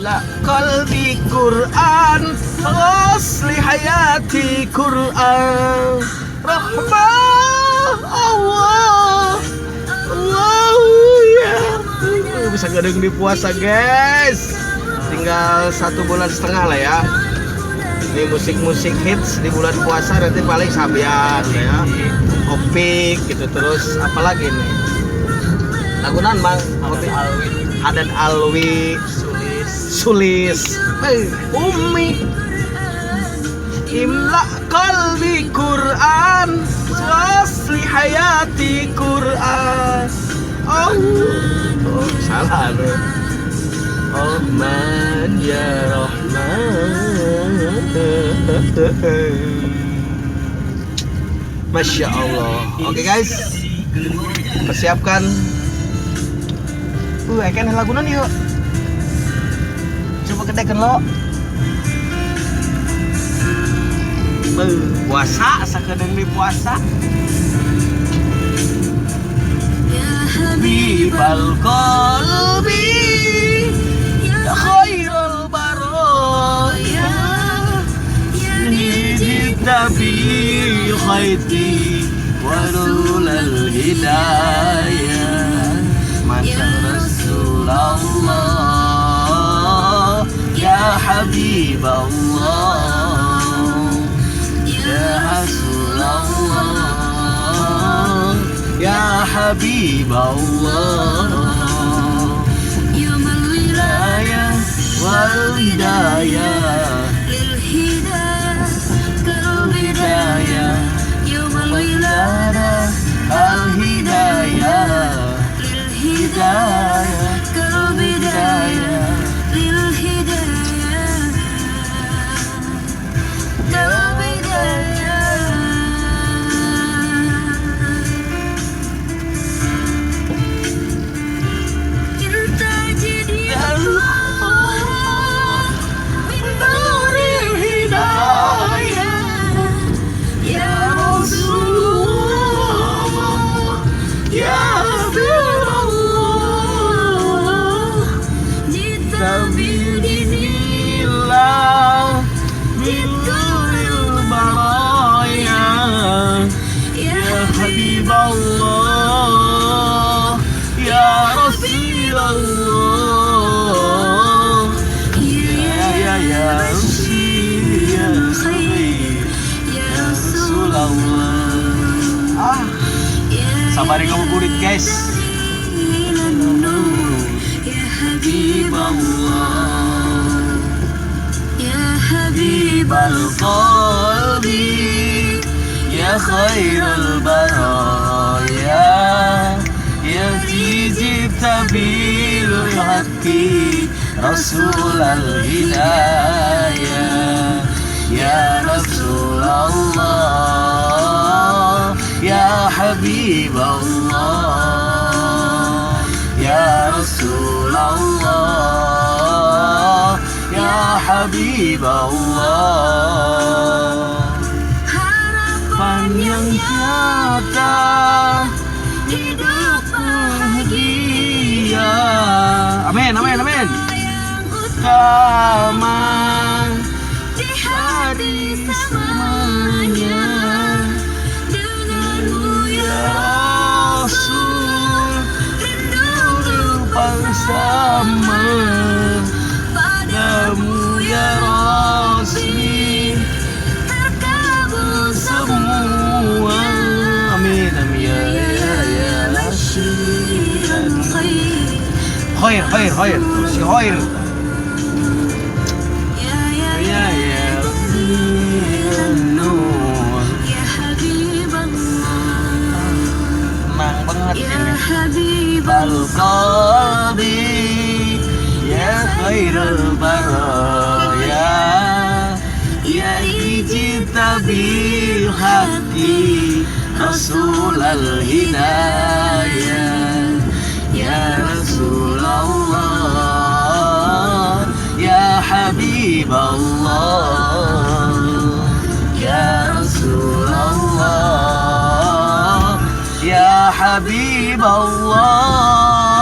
imla qalbi Quran, asli hayati Quran. Rahmah Allah, Allah ya. Bisa gedeng di puasa guys. Tinggal 1,5 bulan lah ya. Ini musik-musik hits di bulan puasa nanti paling Sabian ya, Opik gitu. Terus apalagi nih lagunan Mang Haddad Alwi, Sulis, Umi, imla qalbi Quran, asli hayati Quran. Oh salah tuh. Rahman ya Rahman. Masya Allah. Oke guys, persiapkan. Kan lagunan yuk. Coba kedekan lo. Puasa, sakedeng di puasa. Ya Habibal Qalbi, ya Khairul Baraya, Nijita bi khaiti warulal hidayah. Mata Rasulullah, ya Habib Allah, ya Rasulullah, ya Habib Allah. Yaumul wilayah wal hidayah, lil hidayah kal hidayah. Yaumul wilayah al hidayah, hidayah kal bidayah, lil hidayah kal bidayah. Cinta jadi Allah min nuril hidayah, ya Rasulullah, ya Bismillah min nuril baraya, ya Habiballah, ya Rasulullah, ya Rasul, ya Khair, ya Rasulullah. Sabarin ngabuburit guys. Habiballah, ya Habibal Qalbi, ya Khairul Baraya, ya Tijibta bil Haqqi Rasulal Hidayah, ya Rasulullah, ya Habiballah, ya Rasulullah, ya Habiballah. Harapan yang nyata, hidup bahagia. Amin, amin, amin. Utama di hati semuanya, denganmu ya Rasul, bersama padamu ya Rasul, terkabul semua. Amin, amin ya Rasul. Khair, khair, khair, si khair. Ya Nur, ya Habiballah, senang banget ini. Habibal Qalbi, ya Khairul Baraya, ya Ijita bil Haqqi Rasulal Hidayah, ya Rasulullah, ya Habiballah, ya Rasulullah, ya Habiballah.